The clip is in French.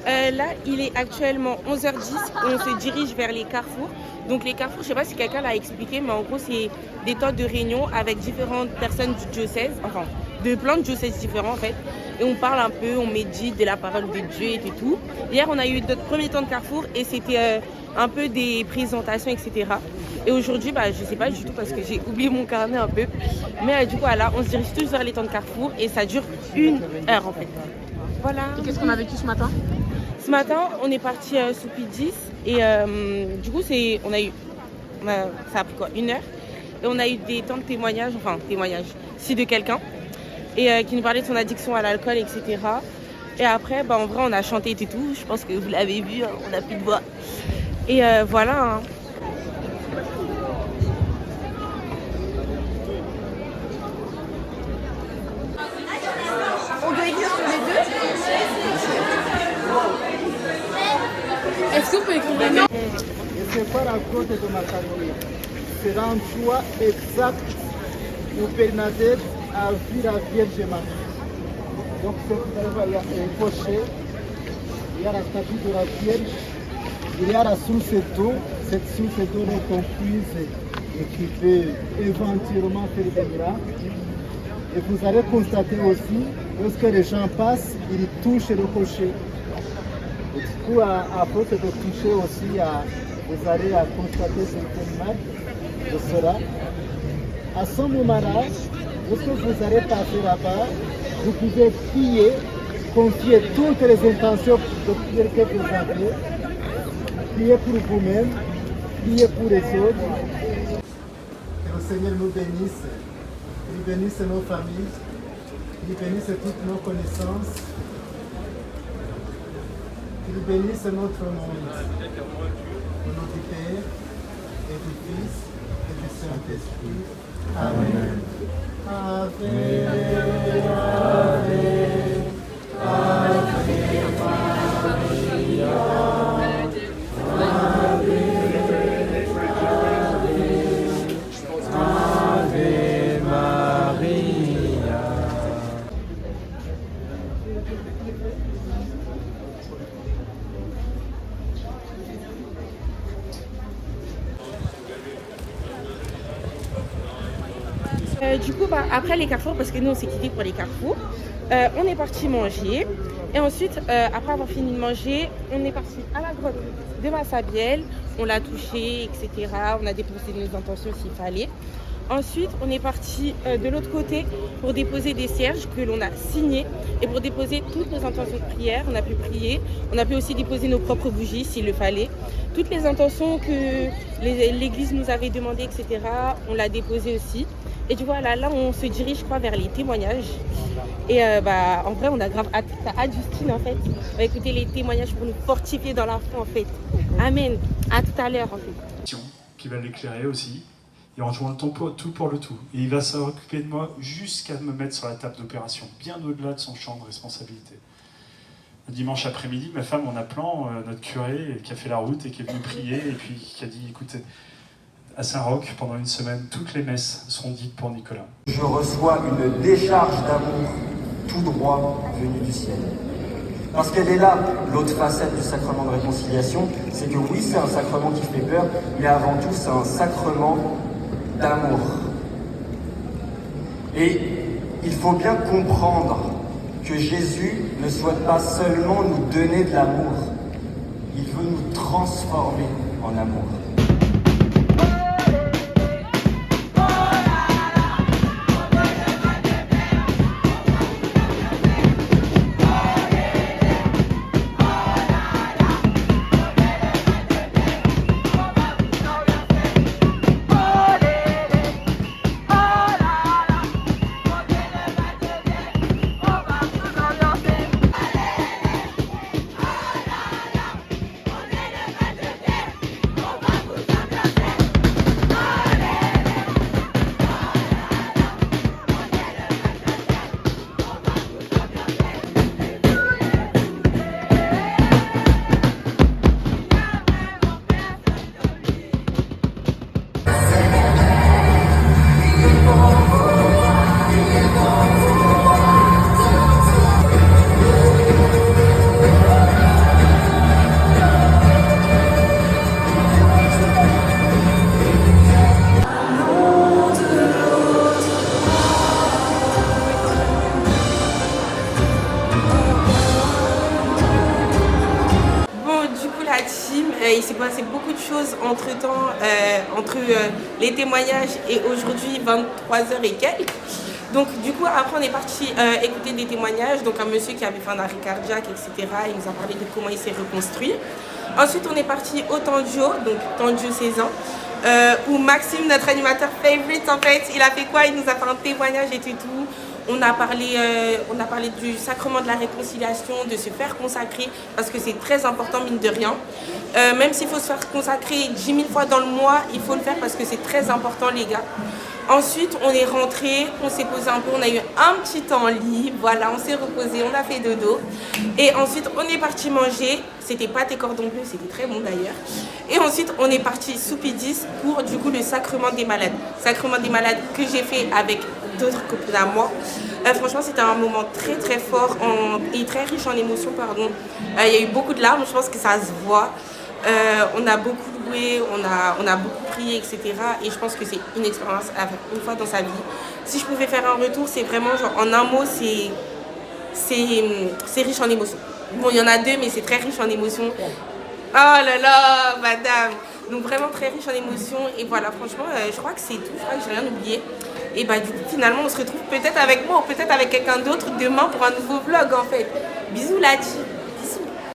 Là, il est actuellement 11h10 et on se dirige vers les carrefours. Donc les carrefours, je ne sais pas si quelqu'un l'a expliqué, mais en gros, c'est des temps de réunion avec différentes personnes du diocèse, enfin, de plein de diocèses différents en fait. Et on parle un peu, on médite de la parole de Dieu et tout. Hier, on a eu notre premier temps de carrefour et c'était un peu des présentations, etc. Et aujourd'hui, je ne sais pas du tout parce que j'ai oublié mon carnet un peu. Mais du coup, voilà, on se dirige tous vers les temps de carrefour et ça dure 1 heure en fait. Voilà. Et qu'est-ce qu'on a vécu ce matin? Ce matin, on est parti sous P10 et du coup, ça a pris quoi, 1 heure. Et on a eu des temps de témoignages, si de quelqu'un, et qui nous parlait de son addiction à l'alcool, etc. Et après, en vrai, on a chanté et tout. Je pense que vous l'avez vu, hein, on n'a plus de voix. Et voilà. Hein. On doit écrire sur les deux. Est-ce que vous pouvez écrire les deux? Et c'est pas la côte de Macaronia. C'est un choix exact pour Bernadette à vu la Vierge Marie. Donc, il y a un cocher, il y a la statue de la Vierge, il y a la source d'eau. Cette source d'eau est comprise et qui peut éventuellement faire des miracles. Et vous allez constater aussi, lorsque les gens passent, ils touchent le cocher. Et du coup, à force de toucher aussi, vous allez constater certaines marques de cela. À ce moment-là, lorsque vous allez passer là-bas, vous pouvez prier, confier toutes les intentions de prière que vous avez, prier pour vous-même, prier pour les autres. Que le Seigneur nous bénisse, qu'il bénisse nos familles, qu'il bénisse toutes nos connaissances, qu'il bénisse notre monde. Au nom du Père et du Fils et du Saint-Esprit. Amen. Ave, Ave, Ave Maria. Ave Maria. Du coup, après les carrefours, parce que nous on s'est quittés pour les carrefours, on est parti manger. Et ensuite, après avoir fini de manger, on est parti à la grotte de Massabielle. On l'a touché, etc. On a déposé nos intentions s'il fallait. Ensuite, on est parti de l'autre côté pour déposer des cierges que l'on a signés et pour déposer toutes nos intentions de prière. On a pu prier, on a pu aussi déposer nos propres bougies s'il le fallait. Toutes les intentions que l'Église nous avait demandées, etc., on l'a déposé aussi. Et du coup, là, on se dirige, je crois, vers les témoignages. Et en vrai, on a grave hâte. T'as hâte, Justine, en fait. On va écouter les témoignages pour nous fortifier dans la foi, en fait. Amen. À tout à l'heure, en fait. Qui va l'éclairer aussi. Il rejoint le tout pour le tout. Et il va s'occuper de moi jusqu'à me mettre sur la table d'opération, bien au-delà de son champ de responsabilité. Le dimanche après-midi, ma femme, en appelant notre curé qui a fait la route et qui est venu prier, et puis qui a dit, écoutez, à Saint-Roch, pendant une semaine, toutes les messes seront dites pour Nicolas. Je reçois une décharge d'amour tout droit venue du ciel. Parce qu'elle est là, l'autre facette du sacrement de réconciliation, c'est que oui, c'est un sacrement qui fait peur, mais avant tout, c'est un sacrement d'amour. Et il faut bien comprendre que Jésus ne souhaite pas seulement nous donner de l'amour, il veut nous transformer en amour. chose entre-temps, entre les témoignages et aujourd'hui 23h et quelques. Donc du coup, après on est parti écouter des témoignages, donc un monsieur qui avait fait un arrêt cardiaque, etc. Il nous a parlé de comment il s'est reconstruit. Ensuite, on est parti au Tanjo, donc Tanjo 16 ans, où Maxime, notre animateur favorite, en fait, il a fait quoi? Il nous a fait un témoignage et tout. On a parlé du sacrement de la réconciliation, de se faire consacrer, parce que c'est très important, mine de rien. Même s'il faut se faire consacrer 10 000 fois dans le mois, il faut le faire parce que c'est très important, les gars. Ensuite, on est rentré, on s'est posé un peu, on a eu un petit temps libre, voilà, on s'est reposé, on a fait dodo. Et ensuite, on est parti manger, c'était pâtes et cordon bleu, c'était très bon d'ailleurs. Et ensuite, on est parti Soupidis pour du coup le sacrement des malades. Sacrement des malades que j'ai fait avec d'autres copines à moi. Franchement, c'était un moment très très fort et très riche en émotions, pardon. Il y a eu beaucoup de larmes, je pense que ça se voit. On a beaucoup loué, on a beaucoup prié, etc. Et je pense que c'est une expérience à faire une fois dans sa vie. Si je pouvais faire un retour, c'est vraiment, genre, en un mot, c'est riche en émotions. Bon, il y en a deux, mais c'est très riche en émotions. Oh là là, madame. Donc vraiment très riche en émotions. Et voilà, franchement, je crois que c'est tout. Je crois que j'ai rien oublié. Et bah du coup, finalement, on se retrouve peut-être avec moi ou peut-être avec quelqu'un d'autre demain pour un nouveau vlog, en fait. Bisous, la team.